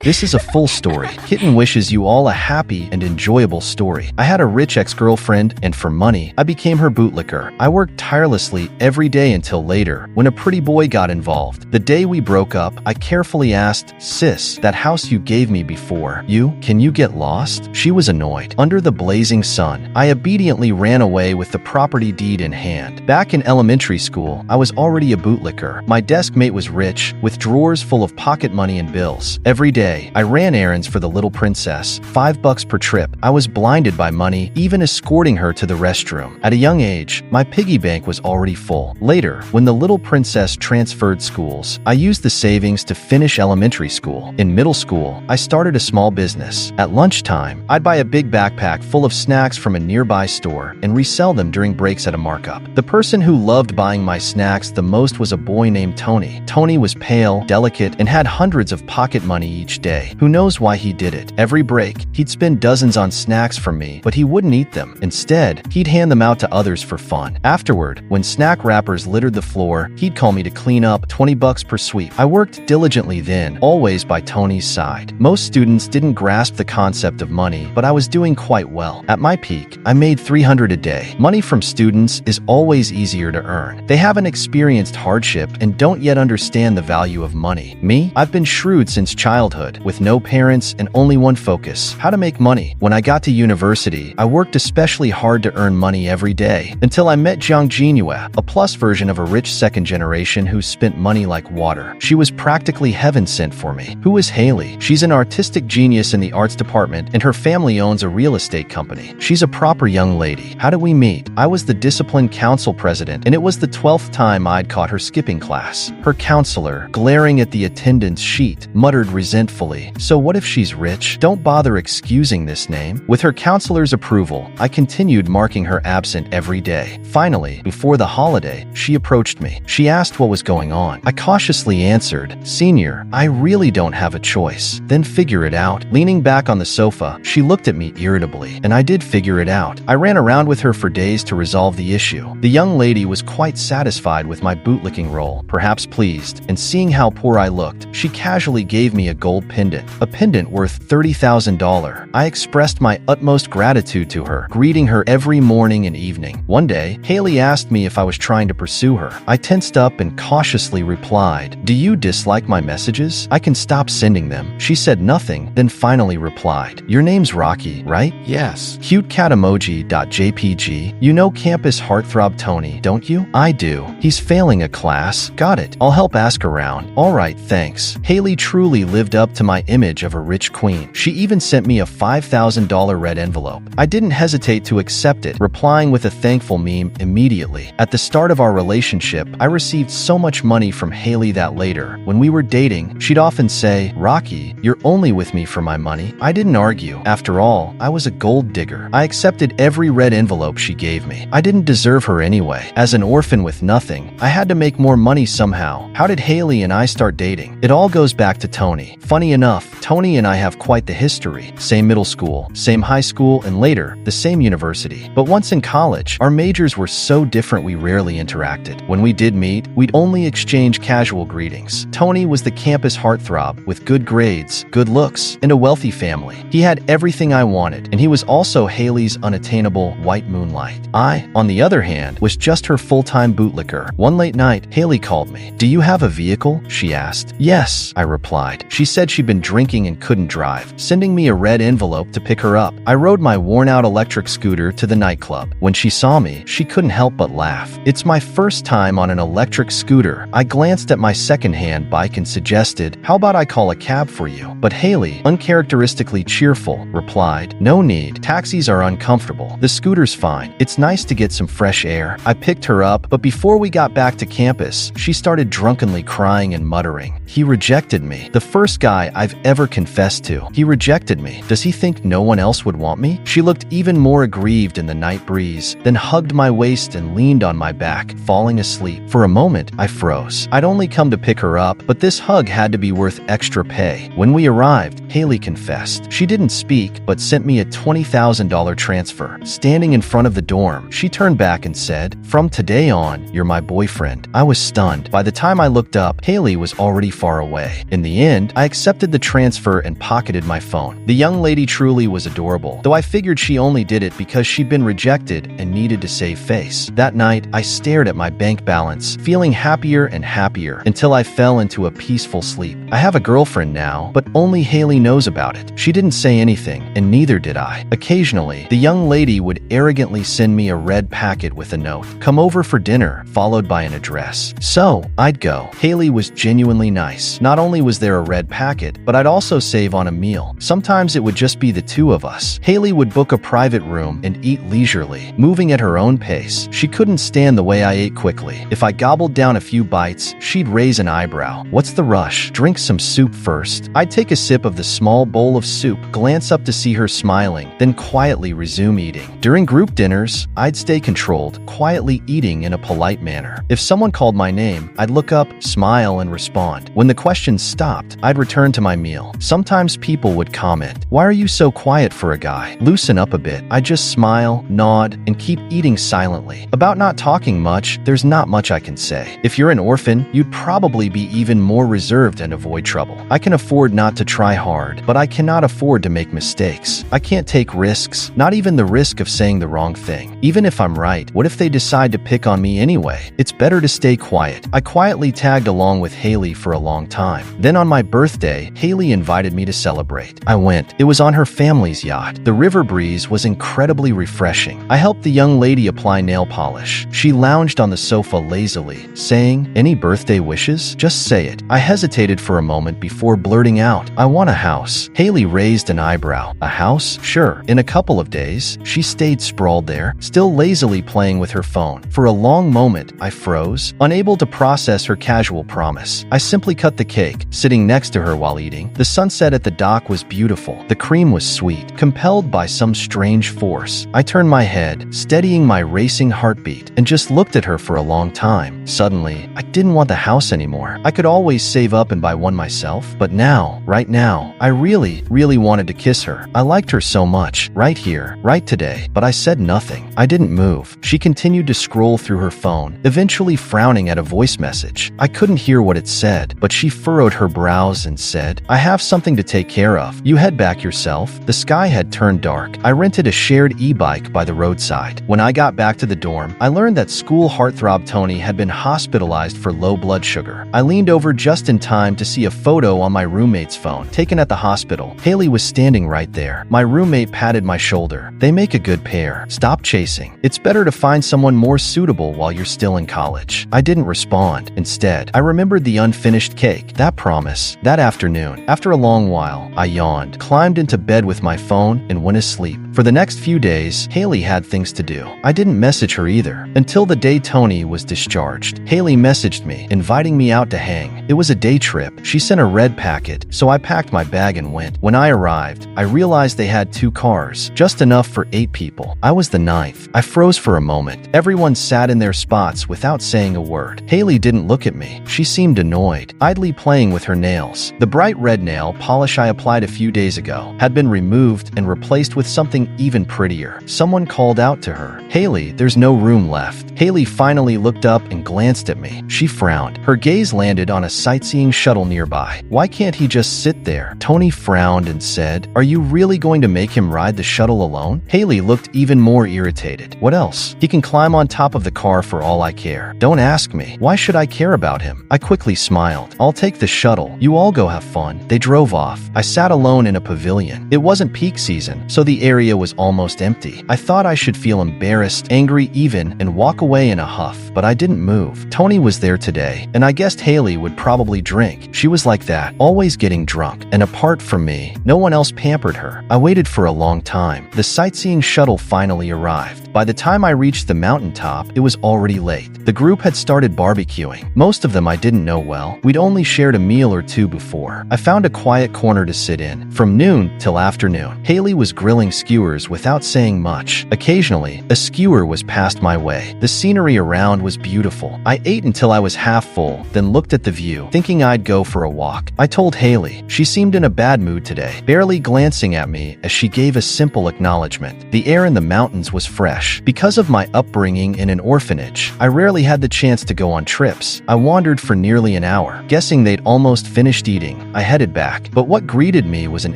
This is a full story. Kitten wishes you all a happy and enjoyable story. I had a rich ex-girlfriend, and for money, I became her bootlicker. I worked tirelessly every day until later, when a pretty boy got involved. The day we broke up, I carefully asked, "Sis, that house you gave me before, can you get lost?" She was annoyed. Under the blazing sun, I obediently ran away with the property deed in hand. Back in elementary school, I was already a bootlicker. My desk mate was rich, with drawers full of pocket money and bills. Every day, I ran errands for the little princess, $5 per trip. I was blinded by money, even escorting her to the restroom. At a young age, my piggy bank was already full. Later, when the little princess transferred schools, I used the savings to finish elementary school. In middle school, I started a small business. At lunchtime, I'd buy a big backpack full of snacks from a nearby store and resell them during breaks at a markup. The person who loved buying my snacks the most was a boy named Tony. Tony was pale, delicate, and had hundreds of pocket money each day. Who knows why he did it? Every break, he'd spend dozens on snacks from me, but he wouldn't eat them. Instead, he'd hand them out to others for fun. Afterward, when snack wrappers littered the floor, he'd call me to clean up, $20 per sweep. I worked diligently then, always by Tony's side. Most students didn't grasp the concept of money, but I was doing quite well. At my peak, I made $300 a day. Money from students is always easier to earn. They haven't experienced hardship and don't yet understand the value of money. Me? I've been shrewd since childhood, with no parents and only one focus: how to make money. When I got to university, I worked especially hard to earn money every day, until I met Jiang Jinhua, a plus version of a rich second generation who spent money like water. She was practically heaven sent for me. Who is Haley? She's an artistic genius in the arts department, and her family owns a real estate company. She's a proper young lady. How did we meet? I was the discipline council president, and it was the 12th time I'd caught her skipping class. Her counselor, glaring at the attendance sheet, muttered resentfully, "So what if she's rich? Don't bother excusing this name." With her counselor's approval, I continued marking her absent every day. Finally, before the holiday, she approached me. She asked what was going on. I cautiously answered, "Senior, I really don't have a choice." "Then figure it out." Leaning back on the sofa, she looked at me irritably, and I did figure it out. I ran around with her for days to resolve the issue. The young lady was quite satisfied with my bootlicking role, perhaps pleased, and seeing how poor I looked, she casually gave me a gold pendant. A pendant worth $30,000. I expressed my utmost gratitude to her, greeting her every morning and evening. One day, Haley asked me if I was trying to pursue her. I tensed up and cautiously replied, "Do you dislike my messages? I can stop sending them." She said nothing, then finally replied, "Your name's Rocky, right?" "Yes." Cute cat emoji.jpg. "You know campus heartthrob Tony, don't you?" "I do. He's failing a class." "Got it. I'll help ask around." "All right, thanks." Haley truly lived up to my image of a rich queen. She even sent me a $5,000 red envelope. I didn't hesitate to accept it, replying with a thankful meme immediately. At the start of our relationship, I received so much money from Haley that later, when we were dating, she'd often say, "Rocky, you're only with me for my money." I didn't argue. After all, I was a gold digger. I accepted every red envelope she gave me. I didn't deserve her anyway. As an orphan with nothing, I had to make more money somehow. How did Haley and I start dating? It all goes back to Tony. Funny enough, Tony and I have quite the history. Same middle school, same high school, and later, the same university. But once in college, our majors were so different we rarely interacted. When we did meet, we'd only exchange casual greetings. Tony was the campus heartthrob with good grades, good looks, and a wealthy family. He had everything I wanted, and he was also Haley's unattainable white moonlight. I, on the other hand, was just her full-time bootlicker. One late night, Haley called me. "Do you have a vehicle?" she asked. "Yes," I replied. She said she'd been drinking and couldn't drive, sending me a red envelope to pick her up. I rode my worn-out electric scooter to the nightclub. When she saw me, she couldn't help but laugh. "It's my first time on an electric scooter." I glanced at my second-hand bike and suggested, "How about I call a cab for you?" But Haley, uncharacteristically cheerful, replied, "No need. Taxis are uncomfortable. The scooter's fine. It's nice to get some fresh air." I picked her up, but before we got back to campus, she started drunkenly crying and muttering, "He rejected me. The first guy I've ever confessed to. He rejected me. Does he think no one else would want me?" She looked even more aggrieved in the night breeze, then hugged my waist and leaned on my back, falling asleep. For a moment, I froze. I'd only come to pick her up, but this hug had to be worth extra pay. When we arrived, Haley confessed. She didn't speak, but sent me a $20,000 transfer. Standing in front of the dorm, she turned back and said, "From today on, you're my boyfriend." I was stunned. By the time I looked up, Haley was already far away. In the end, I accepted the transfer and pocketed my phone. The young lady truly was adorable, though I figured she only did it because she'd been rejected and needed to save face. That night, I stared at my bank balance, feeling happier and happier until I fell into a peaceful sleep. I have a girlfriend now, but only Haley knows about it. She didn't say anything, and neither did I. Occasionally, the young lady would arrogantly send me a red packet with a note, "Come over for dinner," followed by an address. So, I'd go. Haley was genuinely nice. Not only was there a red packet, but I'd also save on a meal. Sometimes it would just be the two of us. Haley would book a private room and eat leisurely, moving at her own pace. She couldn't stand the way I ate quickly. If I gobbled down a few bites, she'd raise an eyebrow. "What's the rush? Drink some soup first." I'd take a sip of the small bowl of soup, glance up to see her smiling, then quietly resume eating. During group dinners, I'd stay controlled, quietly eating in a polite manner. If someone called my name, I'd look up, smile, and respond. When the questions stopped, I'd return to my meal. Sometimes people would comment, "Why are you so quiet for a guy? Loosen up a bit." I'd just smile, nod, and keep eating silently. About not talking much, there's not much I can say. If you're an orphan, you'd probably be even more reserved and avoid trouble. I can afford not to try hard, but I cannot afford to make mistakes. I can't take risks, not even the risk of saying the wrong thing. Even if I'm right, what if they decide to pick on me anyway? It's better to stay quiet. I quietly tagged along with Haley for a long time. Then on my birthday, Haley invited me to celebrate. I went. It was on her family's yacht. The river breeze was incredibly refreshing. I helped the young lady apply nail polish. She lounged on the sofa lazily, saying, "Any birthday wishes? Just say it." I hesitated for a moment before blurting out, "I want a house." Haley raised an eyebrow. "A house? Sure." In a couple of days, she stayed sprawled there, still lazily playing with her phone. For a long moment, I froze, unable to process her casual promise. I simply cut the cake, sitting next to her while eating. The sunset at the dock was beautiful. The cream was sweet. Compelled by some strange force, I turned my head, steadying my racing heartbeat, and just looked at her for a long time. Suddenly, I didn't want the house anymore. I could always save up and buy one myself, but now, right now, I really wanted to kiss her. I liked her so much, right here, right today, but I said nothing. I didn't move. She continued to scroll through her phone, eventually frowning at a voice message. I couldn't hear what it said, but she furrowed her brows and said, "I have something to take care of. You head back yourself." The sky had turned dark. I rented a shared e-bike by the roadside. When I got back to the dorm, I learned that school heartthrob Tony had been hospitalized for low blood sugar. I leaned over just in time to see a photo on my roommate's phone, taken at the hospital. Haley was standing right there. My roommate patted my shoulder. "They make a good pair. Stop chasing. It's better to find someone more suitable while you're still in college." I didn't respond. Instead, I remembered the unfinished cake, that promise, that afternoon. After a long while, I yawned, climbed into bed with my phone, and went asleep. For the next few days, Haley had things to do. I didn't message her either, until the day Tony was discharged. Haley messaged me, inviting me out to hang. It was a day trip. She sent a red packet, so I packed my bag and went. When I arrived, I realized they had 2 cars, just enough for 8 people. I was the 9th. I froze for a moment. Everyone sat in their spots without saying a word. Haley didn't look at me. She seemed annoyed, idly playing with her nails. The bright red nail polish I applied a few days ago had been removed and replaced with something even prettier. Someone called out to her, "Haley, there's no room left." Haley finally looked up and glanced at me. She frowned. Her gaze landed on a sightseeing shuttle nearby. "Why can't he just sit there?" Tony frowned and said, "Are you really going to make him ride the shuttle alone?" Haley looked even more irritated. "What else? He can climb on top of the car for all I care. Don't ask me. Why should I care about him?" I quickly smiled. "I'll take the shuttle. You all go have fun." They drove off. I sat alone in a pavilion. It wasn't peak season, so the area was almost empty. I thought I should feel embarrassed, angry even, and walk away in a huff, but I didn't move. Tony was there today, and I guessed Haley would probably drink. She was like that, always getting drunk, and apart from me, no one else pampered her. I waited for a long time. The sightseeing shuttle finally arrived. By the time I reached the mountaintop, it was already late. The group had started barbecuing. Most of them I didn't know well. We'd only shared a meal or two before. I found a quiet corner to sit in. From noon till afternoon, Haley was grilling skewers viewers without saying much. Occasionally, a skewer was passed my way. The scenery around was beautiful. I ate until I was half full, then looked at the view, thinking I'd go for a walk. I told Haley. She seemed in a bad mood today, barely glancing at me as she gave a simple acknowledgement. The air in the mountains was fresh. Because of my upbringing in an orphanage, I rarely had the chance to go on trips. I wandered for nearly an hour. Guessing they'd almost finished eating, I headed back. But what greeted me was an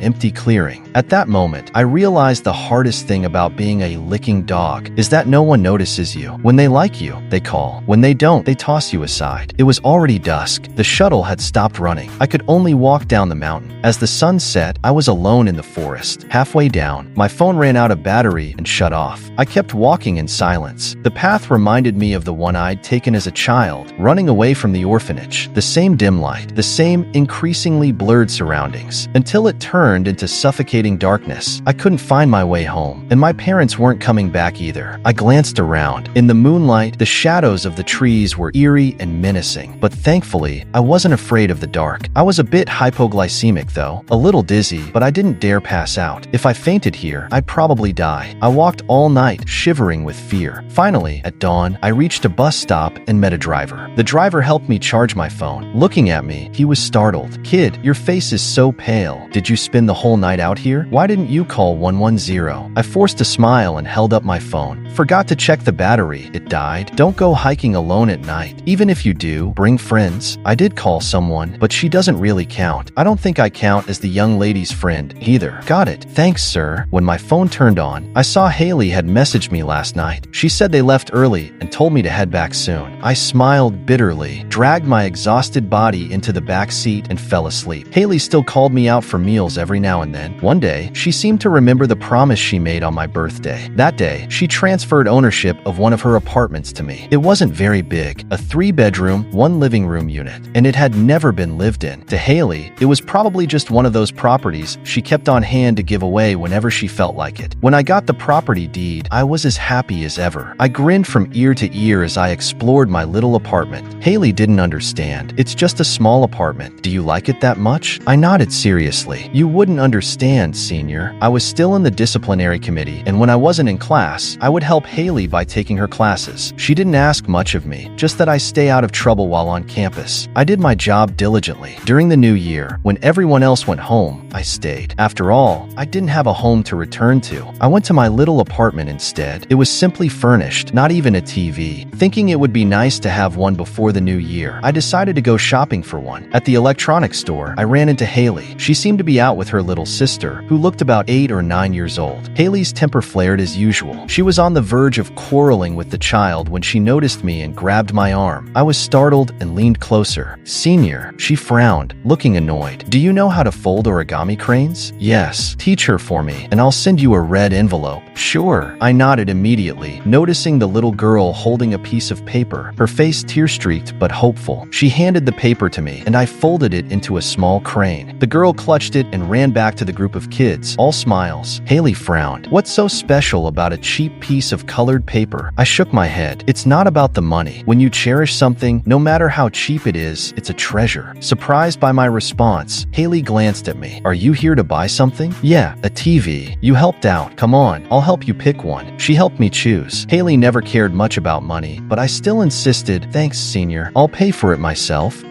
empty clearing. At that moment, I realized the hardest thing about being a licking dog is that no one notices you. When they like you, they call. When they don't, they toss you aside. It was already dusk. The shuttle had stopped running. I could only walk down the mountain. As the sun set, I was alone in the forest. Halfway down, my phone ran out of battery and shut off. I kept walking in silence. The path reminded me of the one I'd taken as a child, running away from the orphanage. The same dim light, the same increasingly blurred surroundings, until it turned into suffocating darkness. I couldn't find my way home, and my parents weren't coming back either. I glanced around. In the moonlight, the shadows of the trees were eerie and menacing, but thankfully, I wasn't afraid of the dark. I was a bit hypoglycemic though, a little dizzy, but I didn't dare pass out. If I fainted here, I'd probably die. I walked all night, shivering with fear. Finally, at dawn, I reached a bus stop and met a driver. The driver helped me charge my phone. Looking at me, he was startled. "Kid, your face is so pale. Did you spend the whole night out here? Why didn't you call 110?" I forced a smile and held up my phone. "Forgot to check the battery. It died. Don't go hiking alone at night. Even if you do, bring friends." I did call someone, but she doesn't really count. I don't think I count as the young lady's friend either. "Got it. Thanks, sir." When my phone turned on, I saw Haley had messaged me last night. She said they left early and told me to head back soon. I smiled bitterly, dragged my exhausted body into the back seat, and fell asleep. Haley still called me out for meals every now and then. One day, she seemed to remember the promise she made on my birthday. That day, she transferred ownership of one of her apartments to me. It wasn't very big, a 3-bedroom, 1-living-room unit, and it had never been lived in. To Haley, it was probably just one of those properties she kept on hand to give away whenever she felt like it. When I got the property deed, I was as happy as ever. I grinned from ear to ear as I explored my little apartment. Haley didn't understand. "It's just a small apartment. Do you like it that much?" I nodded seriously. "You wouldn't understand, senior. I was still in the disciplinary committee, and when I wasn't in class, I would help Haley by taking her classes. She didn't ask much of me, just that I stay out of trouble while on campus. I did my job diligently. During the new year, when everyone else went home, I stayed. After all, I didn't have a home to return to. I went to my little apartment instead. It was simply furnished, not even a TV. Thinking it would be nice to have one before the new year, I decided to go shopping for one. At the electronics store, I ran into Haley. She seemed to be out with her little sister, who looked about 8 or 9 years old. Haley's temper flared as usual. She was on the verge of quarreling with the child when she noticed me and grabbed my arm. I was startled and leaned closer. "Senior," she frowned, looking annoyed. "Do you know how to fold origami cranes?" "Yes. Teach her for me, and I'll send you a red envelope." "Sure." I nodded immediately, noticing the little girl holding a piece of paper, her face tear-streaked but hopeful. She handed the paper to me, and I folded it into a small crane. The girl clutched it and ran back to the group of kids, all smiles. Haley frowned. "What's so special about a cheap piece of colored paper?" I shook my head. "It's not about the money. When you cherish something, no matter how cheap it is, it's a treasure." Surprised by my response, Haley glanced at me. "Are you here to buy something?" "Yeah, a TV. You helped out. Come on, I'll help you pick one." She helped me choose. Haley never cared much about money, but I still insisted. "Thanks, senior. I'll pay for it myself."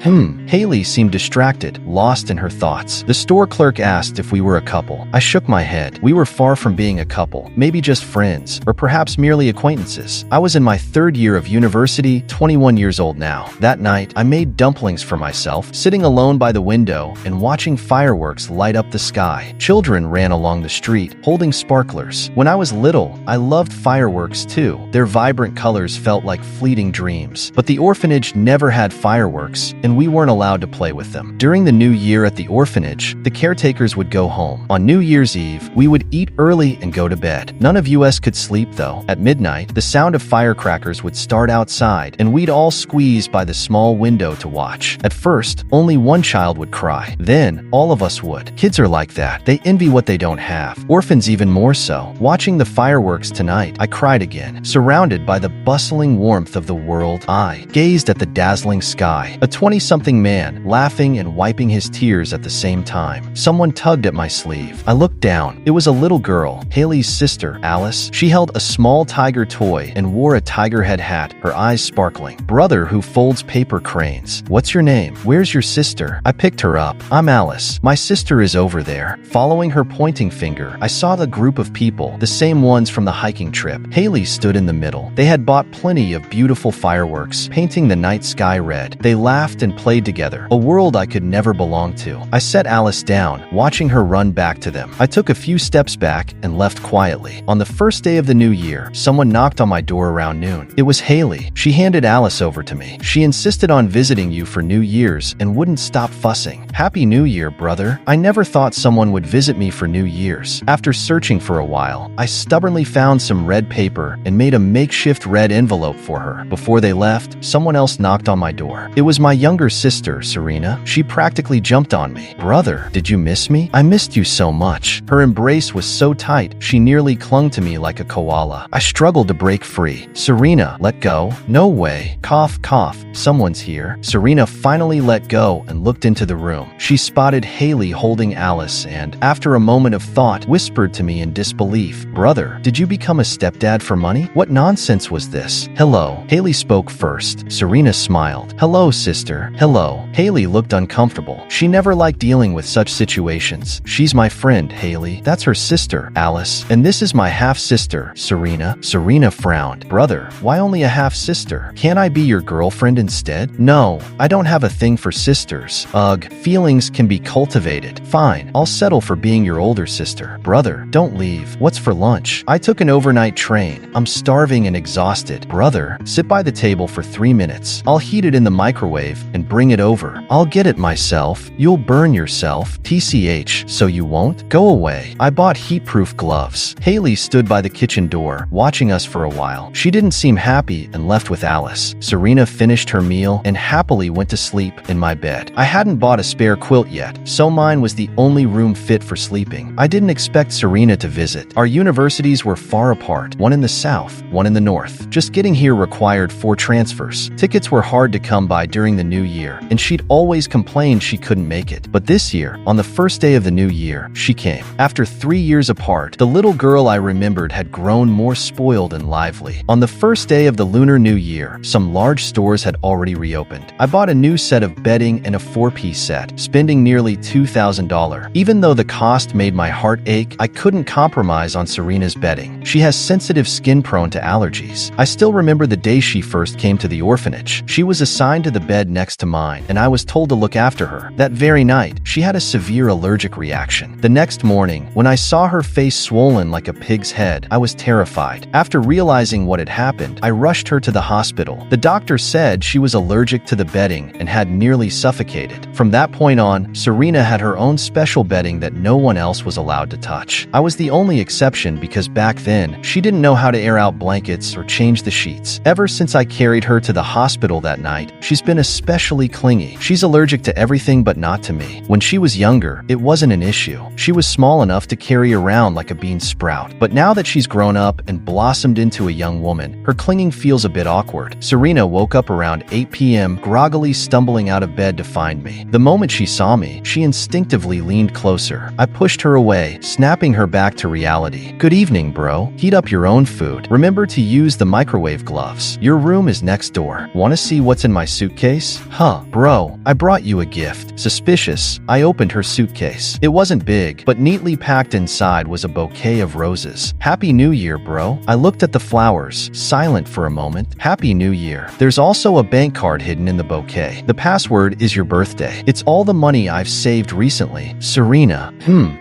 Haley seemed distracted, lost in her thoughts. The store clerk asked if we were a couple. I shook my head. We were far from being a couple, maybe just friends, or perhaps merely acquaintances. I was in my 3rd year of university, 21 years old now. That night, I made dumplings for myself, sitting alone by the window and watching fireworks light up the sky. Children ran along the street, holding sparklers. When I was little, I loved fireworks too. Their vibrant colors felt like fleeting dreams. But the orphanage never had fireworks, and we weren't allowed to play with them. During the new year at the orphanage, the caretakers would go home. On New Year's Eve, we would eat early and go to bed. None of us could sleep though. At midnight, the sound of firecrackers would start outside, and we'd all squeeze by the small window to watch. At first, only one child would cry. Then, all of us would. Kids are like that. They envy what they don't have. Orphans even more so. Watching the fireworks tonight, I cried again. Surrounded by the bustling warmth of the world, I gazed at the dazzling sky. A 20-something man, laughing and wiping his tears at the same time. Someone tugged at my sleeve. I looked down. It was a little girl, Haley's sister, Alice. She held a small tiger toy and wore a tiger head hat, her eyes sparkling. Brother who folds paper cranes. What's your name? Where's your sister? I picked her up. I'm Alice. My sister is over there. Following her pointing finger, I saw the group of people, the same ones from the hiking trip. Haley stood in the middle. They had bought plenty of beautiful fireworks, painting the night sky red. They laughed and played together, a world I could never belong to. I set Alice down, watching her run back to them. I took a few steps back and left quietly. On the first day of the new year, someone knocked on my door around noon. It was Haley. She handed Alice over to me. She insisted on visiting you for New Year's and wouldn't stop fussing. Happy New Year, brother. I never thought someone would visit me for New Year's. After searching for a while, I stubbornly found some red paper and made a makeshift red envelope for her. Before they left, someone else knocked on my door. It was my younger sister, Serena. She practically jumped on me. Brother, did you miss me? I missed you so much. Her embrace was so tight, she nearly clung to me like a koala. I struggled to break free. Serena, let go. No way. Cough, cough. Someone's here. Serena finally let go and looked into the room. She spotted Haley holding Alice and, after a moment of thought, whispered to me in disbelief, Brother, did you become a stepdad for money? What nonsense was this? Hello. Haley spoke first. Serena smiled. Hello, sister. Hello. Haley looked uncomfortable. She never liked dealing with such situations. She's my friend, Haley. That's her sister, Alice. And this is my half-sister, Serena. Serena frowned. Brother, why only a half-sister? Can't I be your girlfriend instead? No, I don't have a thing for sisters. Ugh, feelings can be cultivated. Fine, I'll settle for being your older sister. Brother, don't leave. What's for lunch? I took an overnight train. I'm starving and exhausted. Brother, sit by the table for 3 minutes. I'll heat it in the microwave and bring it over. I'll get it myself. You'll burn yourself. TCH, so you won't? Go away. I bought heat-proof gloves. Haley stood by the kitchen door, watching us for a while. She didn't seem happy and left with Alice. Serena finished her meal and happily went to sleep in my bed. I hadn't bought a spare quilt yet, so mine was the only room fit for sleeping. I didn't expect Serena to visit. Our universities were far apart, one in the south, one in the north. Just getting here required 4 transfers. Tickets were hard to come by during the new year, and she'd always complained she couldn't make it. But this year, on the first day of the new year, she came. After 3 years apart, the little girl I remembered had grown more spoiled and lively. On the first day of the Lunar New Year, some large stores had already reopened. I bought a new set of bedding and a 4-piece set, spending nearly $2,000. Even though the cost made my heart ache, I couldn't compromise on Serena's bedding. She has sensitive skin prone to allergies. I still remember the day she first came to the orphanage. She was assigned to the bed next to mine, and I was told to look after her. That very night, she had a severe allergic reaction. The next morning, when I saw her face swollen like a pig's head, I was terrified. After realizing what had happened, I rushed her to the hospital. The doctor said she was allergic to the bedding and had nearly suffocated. From that point on, Serena had her own special bedding that no one else was allowed to touch. I was the only exception because back then, she didn't know how to air out blankets or change the sheets. Ever since I carried her to the hospital that night, she's been especially clingy. She's allergic to everything but not to me. When she was younger, it wasn't an issue. She was small enough to carry around like a bean sprout. But now that she's grown up and blossomed into a young woman, her clinging feels a bit awkward. Serena woke up around 8 p.m., groggily stumbling out of bed to find me. The moment she saw me, she instinctively leaned closer. I pushed her away, snapping her back to reality. Good evening, bro. Heat up your own food. Remember to use the microwave gloves. Your room is next door. Want to see what's in my suitcase? Huh, bro, I brought you a gift. Suspicious, I opened her suitcase. It wasn't big, but neatly packed inside was a bouquet of roses. Happy New Year, bro. I looked at the flowers, silent for a moment. Happy New Year. There's also a bank card hidden in the bouquet. The password is your birthday. It's all the money I've saved recently. Serena,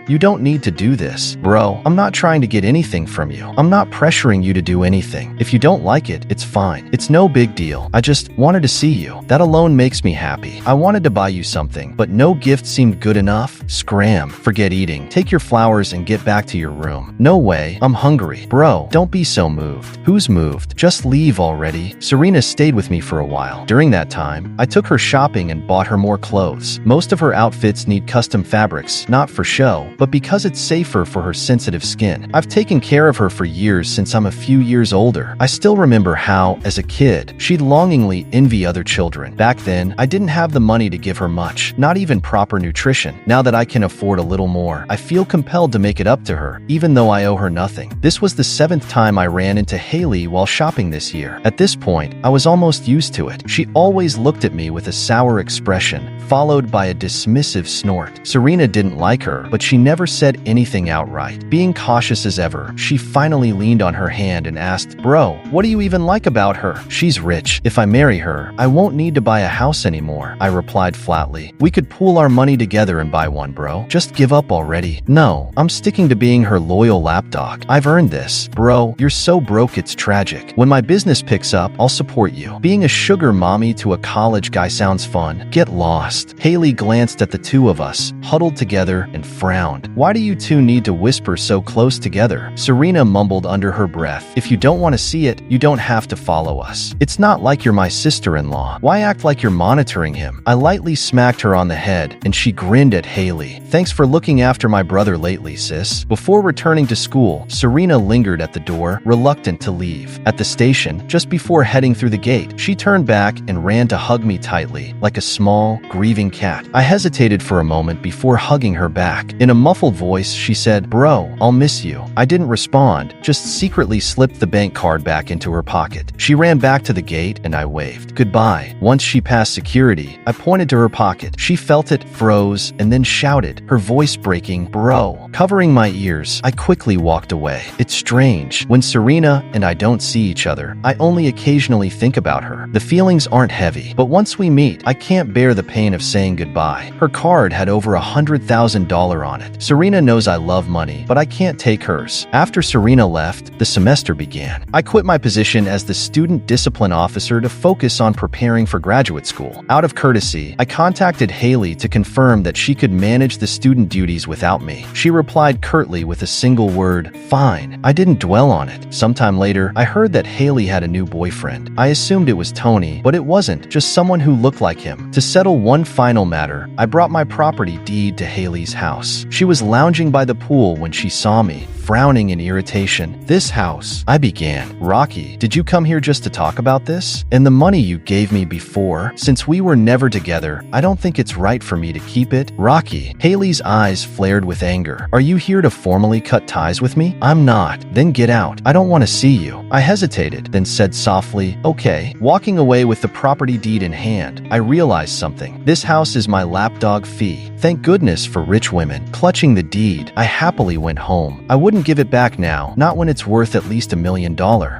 you don't need to do this. Bro, I'm not trying to get anything from you. I'm not pressuring you to do anything. If you don't like it, it's fine. It's no big deal. I just wanted to see you. That alone makes me happy. I wanted to buy you something, but no gift seemed good enough. Scram. Forget eating. Take your flowers and get back to your room. No way. I'm hungry. Bro, don't be so moved. Who's moved? Just leave already. Serena stayed with me for a while. During that time, I took her shopping and bought her more clothes. Most of her outfits need custom fabrics, not for show, but because it's safer for her sensitive skin. I've taken care of her for years since I'm a few years older. I still remember how, as a kid, she'd longingly envy other children. Back then, I didn't have the money to give her much, not even proper nutrition. Now that I can afford a little more, I feel compelled to make it up up to her, even though I owe her nothing. This was the 7th time I ran into Haley while shopping this year. At this point, I was almost used to it. She always looked at me with a sour expression, followed by a dismissive snort. Serena didn't like her, but she never said anything outright. Being cautious as ever, she finally leaned on her hand and asked, "Bro, what do you even like about her?" "She's rich. If I marry her, I won't need to buy a house anymore," I replied flatly. "We could pool our money together and buy one, bro. Just give up already." "No, I'm sticking to being her loyal lapdog. I've earned this." "Bro, you're so broke it's tragic. When my business picks up, I'll support you. Being a sugar mommy to a college guy sounds fun. Get lost." Haley glanced at the two of us, huddled together, and frowned. "Why do you two need to whisper so close together?" Serena mumbled under her breath, "If you don't want to see it, you don't have to follow us. It's not like you're my sister-in-law. Why act like you're monitoring him?" I lightly smacked her on the head, and she grinned at Haley. "Thanks for looking after my brother lately, sis." Before returning to school, Serena lingered at the door, reluctant to leave. At the station, just before heading through the gate, she turned back and ran to hug me tightly, like a small, grieving cat. I hesitated for a moment before hugging her back. In a muffled voice, she said, "Bro, I'll miss you." I didn't respond, just secretly slipped the bank card back into her pocket. She ran back to the gate, and I waved goodbye. Once she passed security, I pointed to her pocket. She felt it, froze, and then shouted, her voice breaking, "Bro." Covering my ears, I quickly walked away. It's strange. When Serena and I don't see each other, I only occasionally think about her. The feelings aren't heavy, but once we meet, I can't bear the pain of saying goodbye. Her card had over $100,000 on it. Serena knows I love money, but I can't take hers. After Serena left, the semester began. I quit my position as the student discipline officer to focus on preparing for graduate school. Out of courtesy, I contacted Haley to confirm that she could manage the student duties without me. She replied curtly with a single word, "Fine." I didn't dwell on it. Sometime later, I heard that Haley had a new boyfriend. I assumed it was Tony, but it wasn't, just someone who looked like him. To settle one final matter, I brought my property deed to Haley's house. She was lounging by the pool when she saw me, frowning in irritation. "This house," I began. "Rocky, did you come here just to talk about this? And the money you gave me before? Since we were never together, I don't think it's right for me to keep it." "Rocky." Haley's eyes flared with anger. "Are you here to formally cut ties with me?" "I'm not." "Then get out. I don't want to see you." I hesitated, then said softly, "Okay." Walking away with the property deed in hand, I realized something. This house is my lapdog fee. Thank goodness for rich women. Clutching the deed, I happily went home. I wouldn't give it back now, not when it's worth at least $1 million.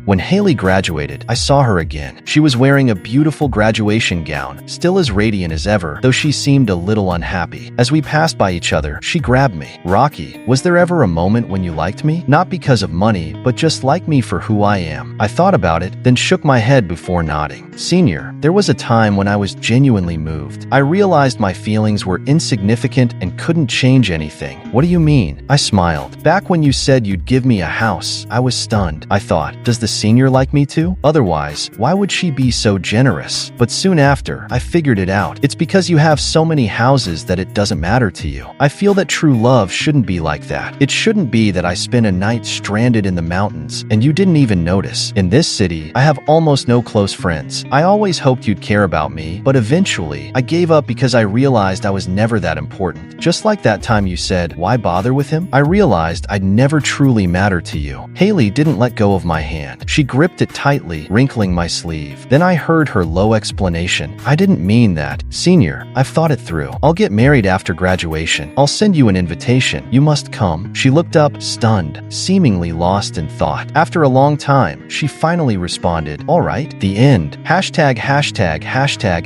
When Haley graduated, I saw her again. She was wearing a beautiful graduation gown, still as radiant as ever, though she seemed a little unhappy. As we passed by each other, she grabbed me. "Rocky, was there ever a moment when you liked me? Not because of money, but just like me for who I am." I thought about it, then shook my head before nodding. "Senior, there was a time when I was genuinely moved. I realized my feelings were insignificant and couldn't change anything." "What do you mean?" I smiled. "Back when you said you'd give me a house, I was stunned. I thought, does the senior like me too? Otherwise, why would she be so generous? But soon after, I figured it out. It's because you have so many houses that it doesn't matter to you. I feel that true love shouldn't be like that. It shouldn't be that I spent a night stranded in the mountains and you didn't even notice. In this city, I have almost no close friends. I always hoped you'd care about me, but eventually, I gave up because I realized I was never that important. Just like that time you said, why bother with him? I realized I'd never truly matter to you." Haley didn't let go of my hand. She gripped it tightly, wrinkling my sleeve. Then I heard her low explanation. "I didn't mean that. Senior, I've thought it through. I'll get married after graduation. I'll send you an invitation. You must come." She looked up, stunned, seemingly lost in thought. After a long time, she finally responded, "All right." The end.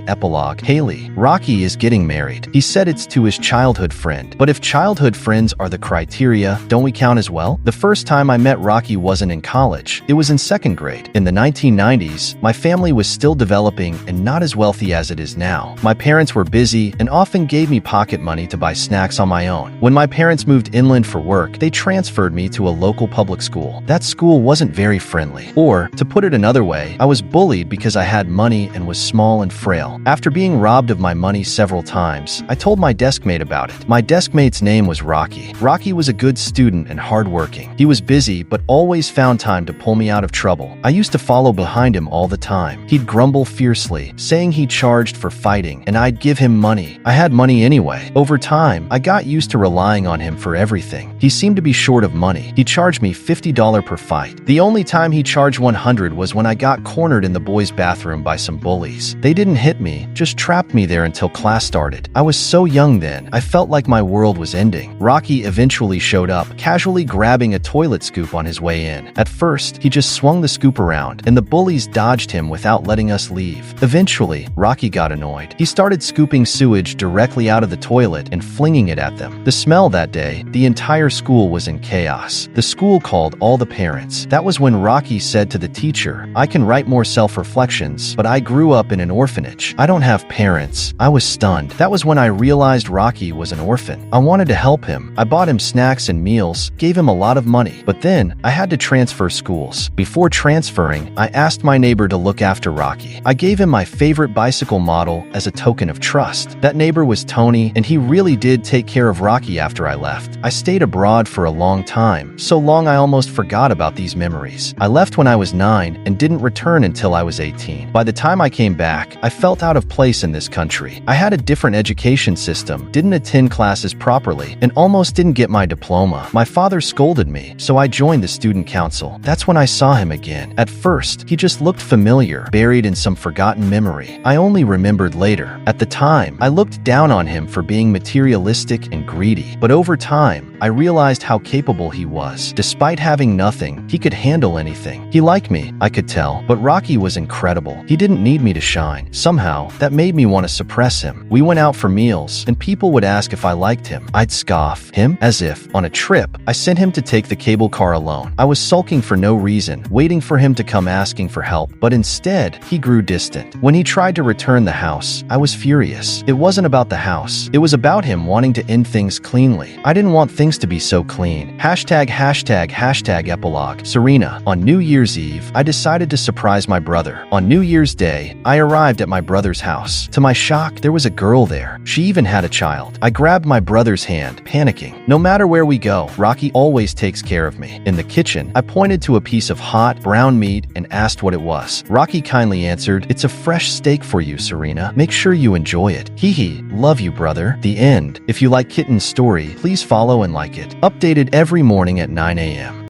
Epilogue. Haley, Rocky is getting married. He said it's to his childhood friend. But if childhood friends are the criteria, don't we count as well? The first time I met Rocky wasn't in college. It was in 2nd grade. In the 1990s, my family was still developing and not as wealthy as it is now. My parents were busy and often gave me pocket money to buy snacks on my own. When my parents moved inland for work, they transferred me to a local public school. That school wasn't very friendly. Or, to put it another way, I was bullied because I had money and was small and frail. After being robbed of my money several times, I told my dad deskmate about it. My deskmate's name was Rocky. Rocky was a good student and hardworking. He was busy, but always found time to pull me out of trouble. I used to follow behind him all the time. He'd grumble fiercely, saying he charged for fighting, and I'd give him money. I had money anyway. Over time, I got used to relying on him for everything. He seemed to be short of money. He charged me $50 per fight. The only time he charged $100 was when I got cornered in the boys' bathroom by some bullies. They didn't hit me, just trapped me there until class started. I was so young then, I felt like my world was ending. Rocky eventually showed up, casually grabbing a toilet scoop on his way in. At first, he just swung the scoop around, and the bullies dodged him without letting us leave. Eventually, Rocky got annoyed. He started scooping sewage directly out of the toilet and flinging it at them. The smell that day, the entire school was in chaos. The school called all the parents. That was when Rocky said to the teacher, "I can write more self-reflections, but I grew up in an orphanage. I don't have parents." I was stunned. That was when I realized Rocky was an orphan. I wanted to help him. I bought him snacks and meals, gave him a lot of money. But then, I had to transfer schools. Before transferring, I asked my neighbor to look after Rocky. I gave him my favorite bicycle model as a token of trust. That neighbor was Tony, and he really did take care of Rocky after I left. I stayed abroad for a long time, so long I almost forgot about these memories. I left when I was 9 and didn't return until I was 18. By the time I came back, I felt out of place in this country. I had a different education system, didn't attend classes properly, and almost didn't get my diploma. My father scolded me, so I joined the student council. That's when I saw him again. At first, he just looked familiar, buried in some forgotten memory. I only remembered later. At the time, I looked down on him for being materialistic and greedy. But over time, I realized how capable he was. Despite having nothing, he could handle anything. He liked me, I could tell, but Rocky was incredible. He didn't need me to shine. Somehow, that made me want to suppress him. We went out for meals, and people would ask if I liked him. I'd scoff. Him? As if, on a trip, I sent him to take the cable car alone. I was sulking for no reason, waiting for him to come asking for help, but instead, he grew distant. When he tried to return the house, I was furious. It wasn't about the house. It was about him wanting to end things cleanly. I didn't want things to be so clean. #####epilogue. Serena. On New Year's Eve, I decided to surprise my brother. On New Year's Day, I arrived at my brother's house. To my shock, there was a girl there. She even had a child. I grabbed my brother's hand, panicking. No matter where we go, Rocky always takes care of me. In the kitchen, I pointed to a piece of hot, brown meat and asked what it was. Rocky kindly answered, "It's a fresh steak for you, Serena. Make sure you enjoy it. Hee hee. Love you, brother." The end. If you like Kitten's story, please follow and like it. Updated every morning at 9 a.m.